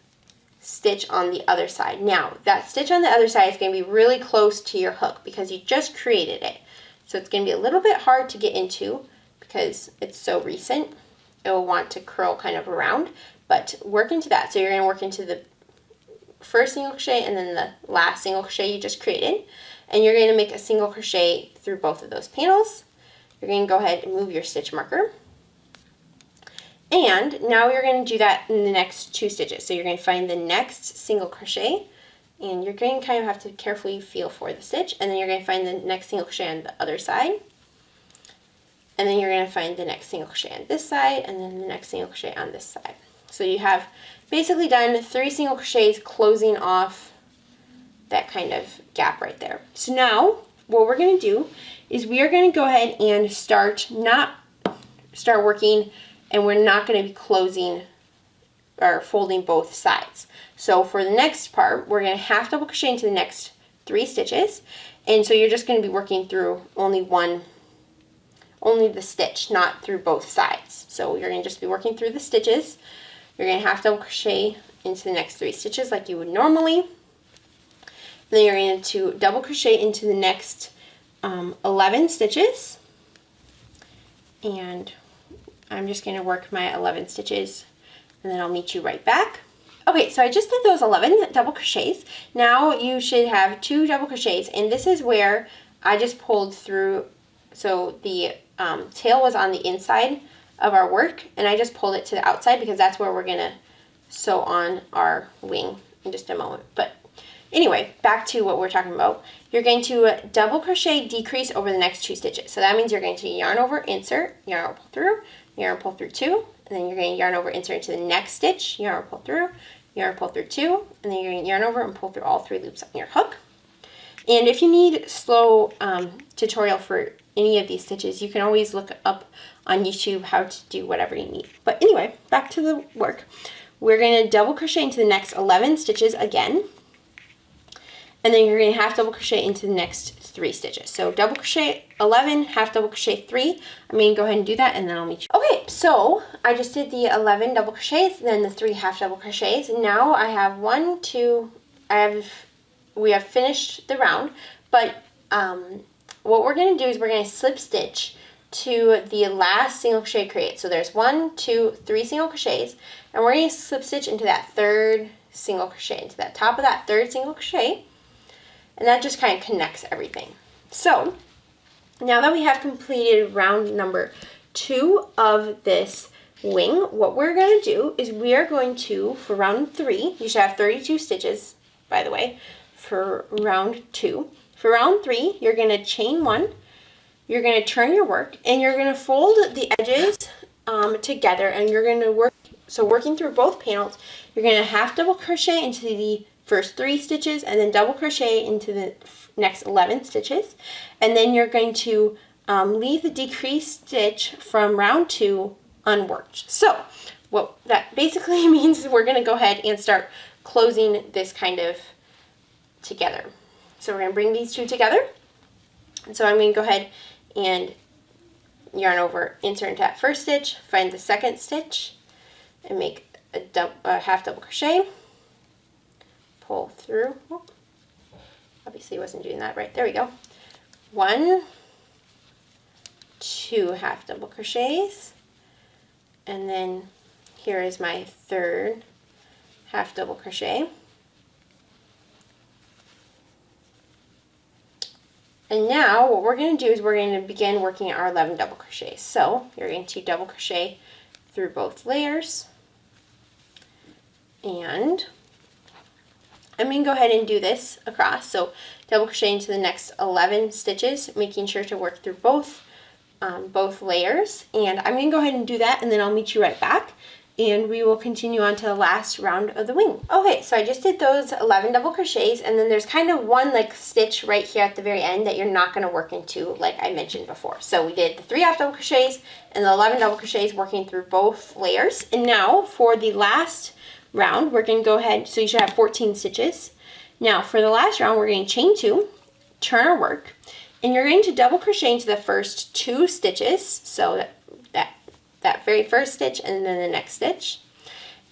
stitch on the other side. Now that stitch on the other side is going to be really close to your hook because you just created it. So it's going to be a little bit hard to get into because it's so recent. It will want to curl kind of around, but work into that. So you're going to work into the first single crochet and then the last single crochet you just created, and you're going to make a single crochet through both of those panels. You're going to go ahead and move your stitch marker, and now you're going to do that in the next 2 stitches. So you're going to find the next single crochet, and you're going to kind of have to carefully feel for the stitch, and then you're going to find the next single crochet on the other side, and then you're going to find the next single crochet on this side, and then the next single crochet on this side. So you have basically done 3 single crochets closing off that kind of gap right there. So now what we're going to do is we are going to go ahead and start working, and we're not going to be closing or folding both sides. So for the next part, we're going to half double crochet into the next 3 stitches, and so you're just going to be working through only the stitch, not through both sides. So you're going to just be working through the stitches. You're going to half double crochet into the next 3 stitches like you would normally. And then you're going to double crochet into the next 11 stitches. And I'm just going to work my 11 stitches, and then I'll meet you right back. Okay, so I just did those 11 double crochets. Now you should have 2 double crochets, and this is where I just pulled through, so the tail was on the inside of our work, and I just pulled it to the outside because that's where we're gonna sew on our wing in just a moment. But anyway, back to what we're talking about. You're going to double crochet decrease over the next 2 stitches. So that means you're going to yarn over, insert, yarn over, pull through, yarn pull through 2, and then you're going to yarn over, insert into the next stitch, yarn over, pull through, yarn pull through 2, and then you're going to yarn over and pull through all 3 loops on your hook. And if you need slow tutorial for any of these stitches, you can always look up on YouTube how to do whatever you need. But anyway, back to the work. We're going to double crochet into the next 11 stitches again. And then you're going to half double crochet into the next 3 stitches. So double crochet 11, half double crochet 3. I'm going to go ahead and do that, and then I'll meet you. Okay, so I just did the 11 double crochets, then the 3 half double crochets. And now I have 1, 2, we have finished the round, but what we're going to do is we're going to slip stitch to the last single crochet created. So there's 1, 2, 3 single crochets, and we're going to slip stitch into that 3rd single crochet, into that top of that 3rd single crochet. And that just kind of connects everything. So now that we have completed round number 2 of this wing, what we're going to do is we are going to, for round 3, you should have 32 stitches, by the way, for round 2. For round 3, you're going to chain 1, you're going to turn your work, and you're going to fold the edges together, and you're going to work, so working through both panels, you're going to half double crochet into the first 3 stitches, and then double crochet into the next 11 stitches, and then you're going to leave the decreased stitch from round 2 unworked. So what that basically means is we're going to go ahead and start closing this kind of together. So we're going to bring these 2 together, and so I'm going to go ahead and yarn over, insert into that first stitch, find the second stitch, and make a half double crochet. Pull through. Obviously wasn't doing that right. There we go. 1, 2 half double crochets, and then here is my 3rd half double crochet. And now what we're going to do is we're going to begin working our 11 double crochets. So you're going to double crochet through both layers, and I'm going to go ahead and do this across. So double crochet into the next 11 stitches, making sure to work through both layers. And I'm going to go ahead and do that, and then I'll meet you right back, and we will continue on to the last round of the wing. Okay, so I just did those 11 double crochets, and then there's kind of one like stitch right here at the very end that you're not going to work into, like I mentioned before. So we did the 3 half double crochets and the 11 double crochets working through both layers. And now for the last round, we're going to go ahead, so you should have 14 stitches. Now for the last round, we're going to chain 2, turn our work, and you're going to double crochet into the first 2 stitches, so that very first stitch and then the next stitch.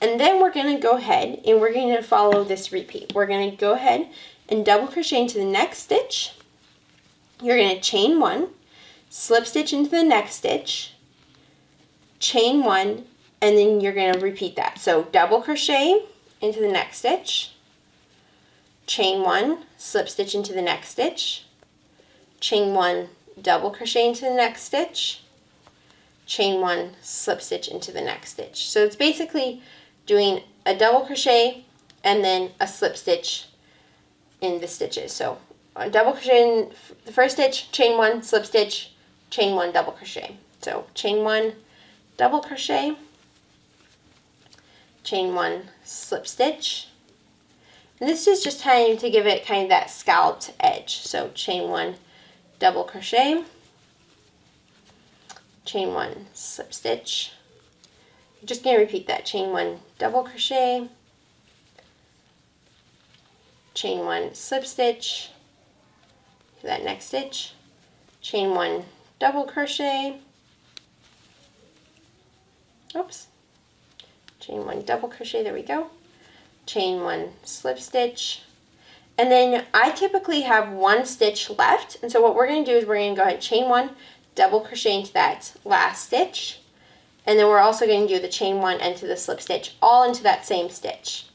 And then we're going to go ahead and we're going to follow this repeat. We're going to go ahead and double crochet into the next stitch. You're going to chain 1, slip stitch into the next stitch, chain 1, and then you're going to repeat that. So double crochet into the next stitch, chain 1, slip stitch into the next stitch, chain 1, double crochet into the next stitch, chain 1, slip stitch into the next stitch. So it's basically doing a double crochet and then a slip stitch in the stitches. So a double crochet in the first stitch, chain 1, slip stitch, chain 1, double crochet. So chain 1, double crochet, chain 1, slip stitch. And this is just trying to give it kind of that scalloped edge. So chain 1, double crochet, chain 1, slip stitch. I'm just going to repeat that. Chain 1, double crochet, chain 1, slip stitch to that next stitch, chain 1, double crochet, oops, chain 1, double crochet, there we go, chain 1, slip stitch, and then I typically have 1 stitch left, and so what we're going to do is we're going to go ahead and chain 1, double crochet into that last stitch, and then we're also going to do the chain 1 into the slip stitch all into that same stitch.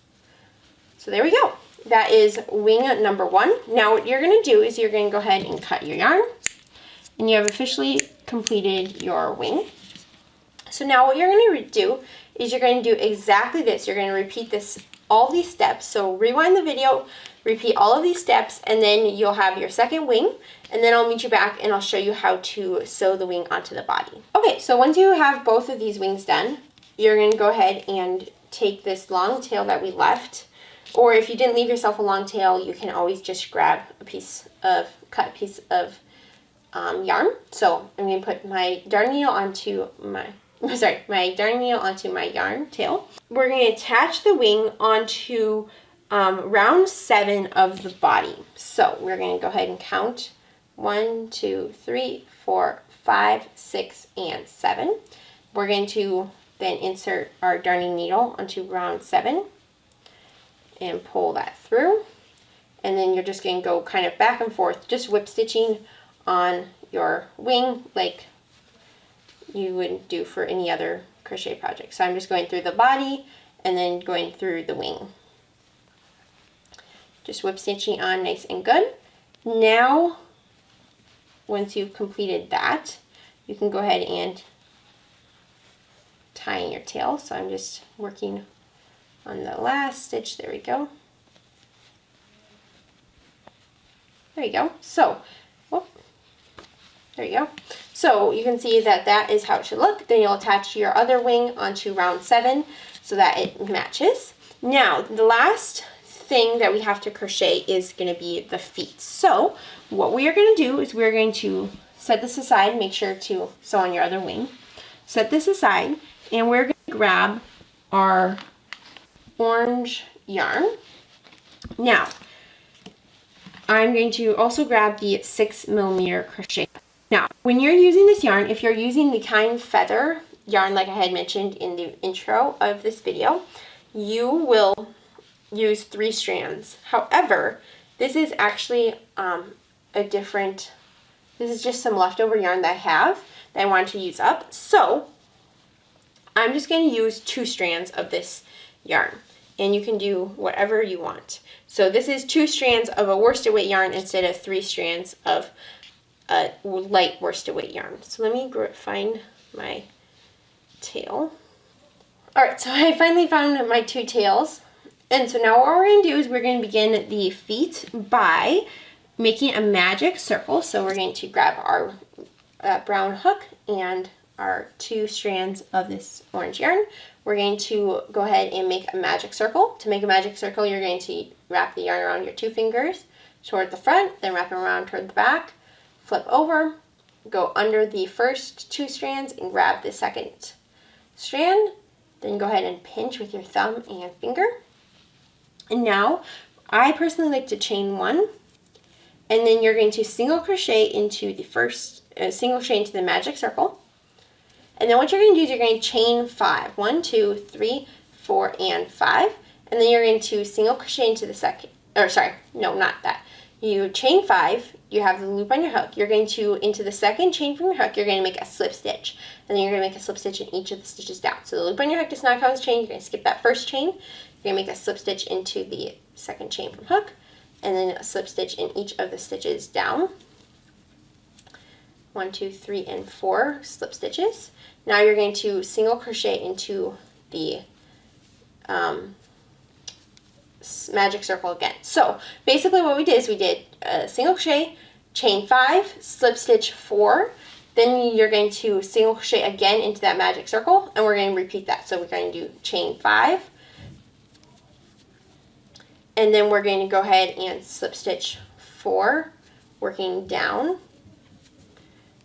So there we go. that is wing number 1. Now what you're going to do is you're going to go ahead and cut your yarn, and you have officially completed your wing. So now what you're going to do is you're going to do exactly this. You're going to repeat this, all these steps. So rewind the video, repeat all of these steps, and then you'll have your second wing, and then I'll meet you back and I'll show you how to sew the wing onto the body. Okay, so once you have both of these wings done, you're going to go ahead and take this long tail that we left, or if you didn't leave yourself a long tail, you can always just grab a piece of, cut piece of yarn. So I'm going to put my darning needle onto my darning needle onto my yarn tail. We're going to attach the wing onto round 7 of the body. So we're going to go ahead and count 1, 2, 3, 4, 5, 6, and 7. We're going to then insert our darning needle onto round 7 and pull that through. And then you're just going to go kind of back and forth, just whip stitching on your wing like you would do for any other crochet project. So I'm just going through the body and then going through the wing. Just whip stitching on nice and good. Now, once you've completed that, you can go ahead and tie in your tail. So I'm just working on the last stitch. There we go. There you go. So, whoop, there you go. So you can see that that is how it should look. Then you'll attach your other wing onto round 7 so that it matches. Now, the last thing that we have to crochet is going to be the feet. So what we are going to do is we're going to set this aside. Make sure to sew on your other wing. Set this aside, and we're going to grab our orange yarn. Now, I'm going to also grab the 6mm crochet. Now, when you're using this yarn, if you're using the kind feather yarn like I had mentioned in the intro of this video, you will use 3 strands. However, this is actually this is just some leftover yarn that I have that I want to use up. So I'm just going to use 2 strands of this yarn, and you can do whatever you want. So this is 2 strands of a worsted weight yarn instead of 3 strands of a light worsted weight yarn. So let me find my tail. Alright, so I finally found my 2 tails. And so now what we're going to do is we're going to begin the feet by making a magic circle. So we're going to grab our brown hook and our 2 strands of this orange yarn. We're going to go ahead and make a magic circle. To make a magic circle, you're going to wrap the yarn around your 2 fingers toward the front, then wrap it around toward the back, flip over, go under the first 2 strands and grab the second strand. Then go ahead and pinch with your thumb and finger. And now, I personally like to chain 1, and then you're going to single crochet into the first, single crochet into the magic circle. And then what you're going to do is you're going to chain 5. 1, 2, 3, 4, and 5. And then you're going to single crochet into the second, or sorry, no, not that. You chain 5, you have the loop on your hook. You're going to, into the second chain from your hook, you're going to make a slip stitch. And then you're going to make a slip stitch in each of the stitches down. So the loop on your hook does not count as chain. You're going to skip that first chain. You're going to make a slip stitch into the second chain from hook, and then a slip stitch in each of the stitches down. 1, 2, 3, and 4 slip stitches. Now you're going to single crochet into the magic circle again. So basically what we did is we did a single crochet, chain 5, slip stitch 4, then you're going to single crochet again into that magic circle, and we're going to repeat that. So we're going to do chain 5, and then we're going to go ahead and slip stitch 4, working down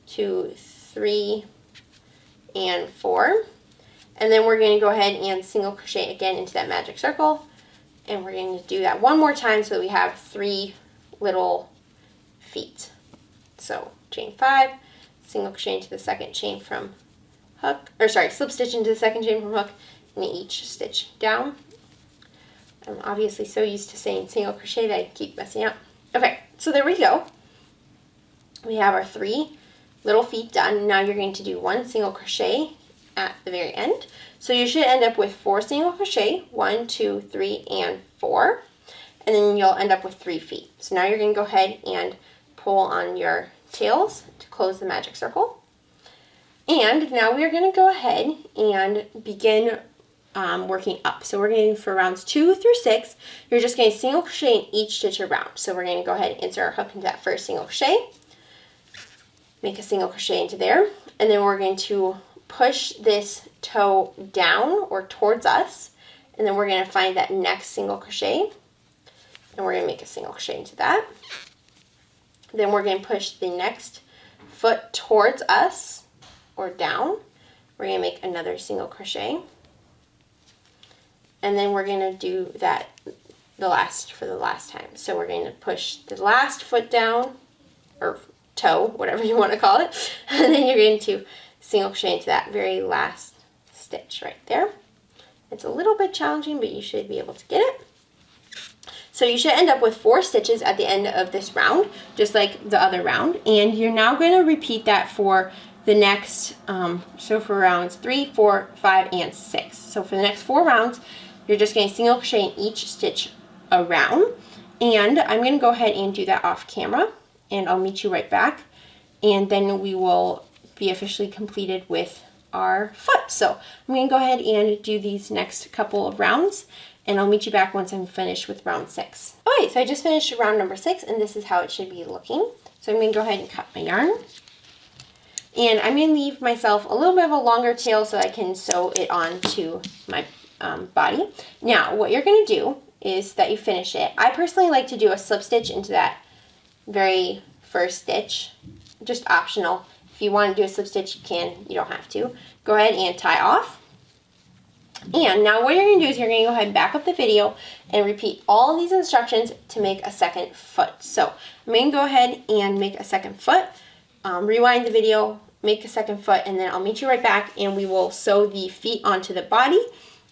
to 3 and 4, and then we're going to go ahead and single crochet again into that magic circle, and we're going to do that one more time so that we have 3 little feet. So chain 5, single crochet into the second chain from hook, or sorry, slip stitch into the second chain from hook, and each stitch down. I'm obviously so used to saying single crochet that I keep messing up. Okay, so there we go. We have our 3 little feet done. Now you're going to do 1 single crochet at the very end. So you should end up with 4 single crochet, 1, 2, 3, and 4. and then you'll end up with 3 feet. So now you're going to go ahead and pull on your tails to close the magic circle. And now we're going to go ahead and begin working up. So we're going to, for rounds 2 through 6, you're just going to single crochet in each stitch around. So we're going to go ahead and insert our hook into that first single crochet, make a single crochet into there, and then we're going to push this toe down or towards us, and then we're going to find that next single crochet, and we're going to make a single crochet into that. Then we're going to push the next foot towards us or down. We're going to make another single crochet, and then we're going to do that for the last time. So we're going to push the last foot down, or toe, whatever you want to call it, and then you're going to single crochet into that very last stitch right there. It's a little bit challenging, but you should be able to get it. So you should end up with 4 stitches at the end of this round, just like the other round. And you're now going to repeat that for the next, so for rounds 3, 4, 5, and 6. So for the next 4 rounds, you're just going to single crochet in each stitch around. And I'm going to go ahead and do that off camera, and I'll meet you right back. And then we will be officially completed with our foot. So I'm going to go ahead and do these next couple of rounds, and I'll meet you back once I'm finished with round 6. Okay, so I just finished round number 6, and this is how it should be looking. So I'm going to go ahead and cut my yarn. And I'm going to leave myself a little bit of a longer tail so I can sew it onto my body. Now, what you're going to do is that you finish it. I personally like to do a slip stitch into that very first stitch, just optional. If you want to do a slip stitch, you can. You don't have to. Go ahead and tie off. And now what you're going to do is you're going to go ahead and back up the video and repeat all these instructions to make a second foot. So I'm going to go ahead and make a second foot, rewind the video, make a second foot, and then I'll meet you right back and we will sew the feet onto the body,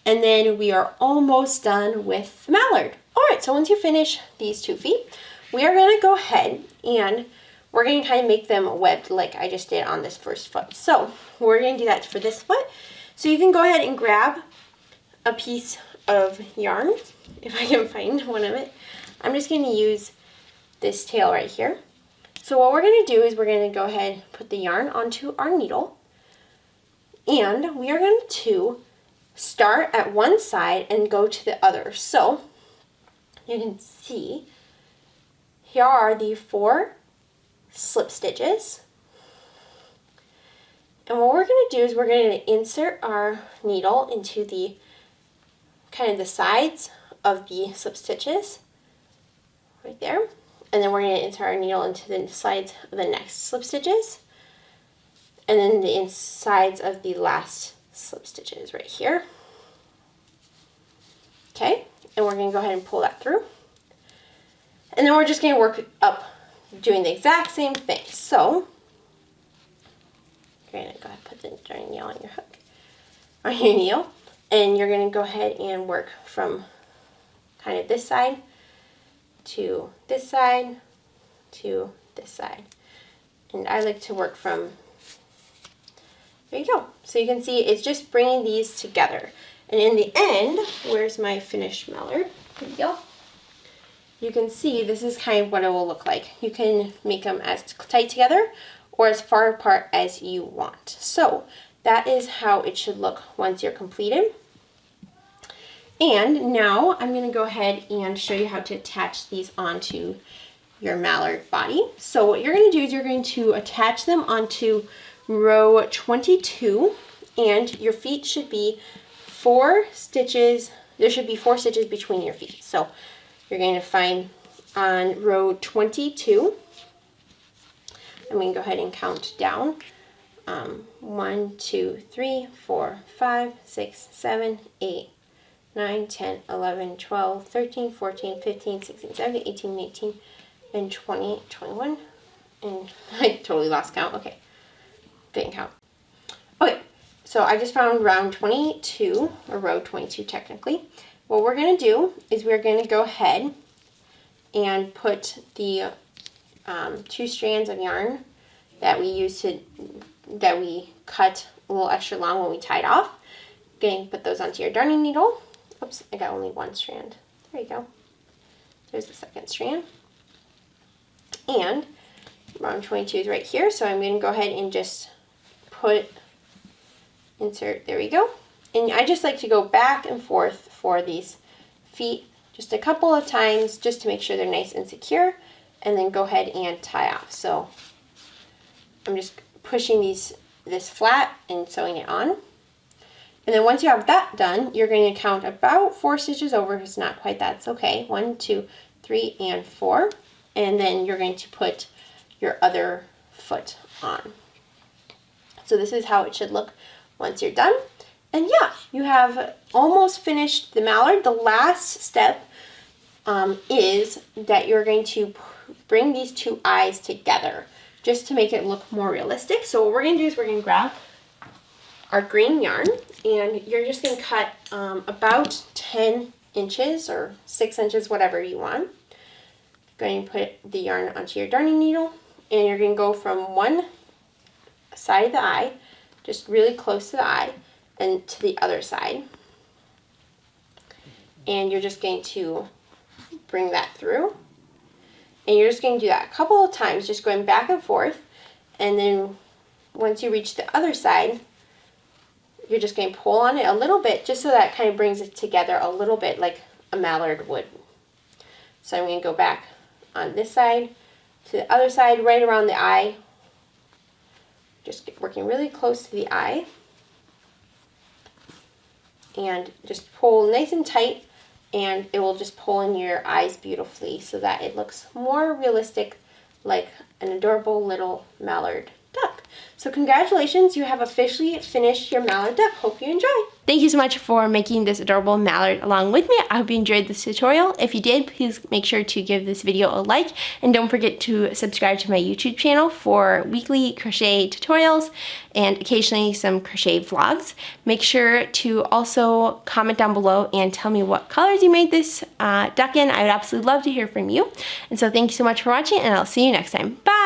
and then we are almost done with the mallard. Alright, so once you finish these 2 feet, we are going to go ahead and we're going to kind of make them webbed like I just did on this first foot. So we're going to do that for this foot. So you can go ahead and grab a piece of yarn, if I can find one of it. I'm just going to use this tail right here. So what we're going to do is we're going to go ahead and put the yarn onto our needle, and we are going to start at one side and go to the other. So you can see here are the 4 slip stitches, and what we're going to do is we're going to insert our needle into the kind of the sides of the slip stitches right there, and then we're going to insert our needle into the sides of the next slip stitches, and then the insides of the last slip stitches right here. Okay, and we're going to go ahead and pull that through, and then we're just going to work up doing the exact same thing. So you're going to go ahead and put the darn needle on your hook, on your needle, and you're going to go ahead and work from kind of this side to this side to this side. And I like to work from, there you go. So you can see it's just bringing these together. And in the end, where's my finished mallard? There you go. You can see this is kind of what it will look like. You can make them as tight together or as far apart as you want. So that is how it should look once you're completed. And now I'm going to go ahead and show you how to attach these onto your mallard body. So what you're going to do is you're going to attach them onto row 22, and your feet should be 4 stitches. There should be 4 stitches between your feet. So you're going to find on row 22, I'm going to go ahead and count down. 1, 2, 3, 4, 5, 6, 7, 8, 9, 10, 11, 12, 13, 14, 15, 16, 17, 18, 19, and 20, 21, and I totally lost count. Okay, didn't count. Okay, so I just found round 22, or row 22 technically. What we're going to do is we're going to go ahead and put the 2 strands of yarn that we cut a little extra long when we tied off. Going to put those onto your darning needle. Oops, I got only 1 strand. There you go. There's the second strand. And round 22 is right here, so I'm going to go ahead and just insert, there we go. And I just like to go back and forth for these feet just a couple of times just to make sure they're nice and secure, and then go ahead and tie off. So I'm just pushing this flat and sewing it on. And then once you have that done, you're going to count about 4 stitches over. If it's not quite that, it's okay. 1, 2, 3, and 4. And then you're going to put your other foot on. So this is how it should look once you're done. And yeah, you have almost finished the mallard. The last step is that you're going to bring these two eyes together just to make it look more realistic. So what we're going to do is we're going to grab our green yarn, and you're just going to cut about 10 inches or 6 inches, whatever you want. Going to put the yarn onto your darning needle, and you're going to go from one side of the eye, just really close to the eye, and to the other side. And you're just going to bring that through. And you're just going to do that a couple of times, just going back and forth. And then once you reach the other side, you're just going to pull on it a little bit, just so that kind of brings it together a little bit like a mallard would. So I'm going to go back on this side to the other side, right around the eye. Just working really close to the eye. And just pull nice and tight, and it will just pull in your eyes beautifully so that it looks more realistic, like an adorable little mallard duck. So congratulations, you have officially finished your mallard duck. Hope you enjoy. Thank you so much for making this adorable mallard along with me. I hope you enjoyed this tutorial. If you did, please make sure to give this video a like, and don't forget to subscribe to my YouTube channel for weekly crochet tutorials and occasionally some crochet vlogs. Make sure to also comment down below and tell me what colors you made this duck in. I would absolutely love to hear from you. And so thank you so much for watching, and I'll see you next time. Bye!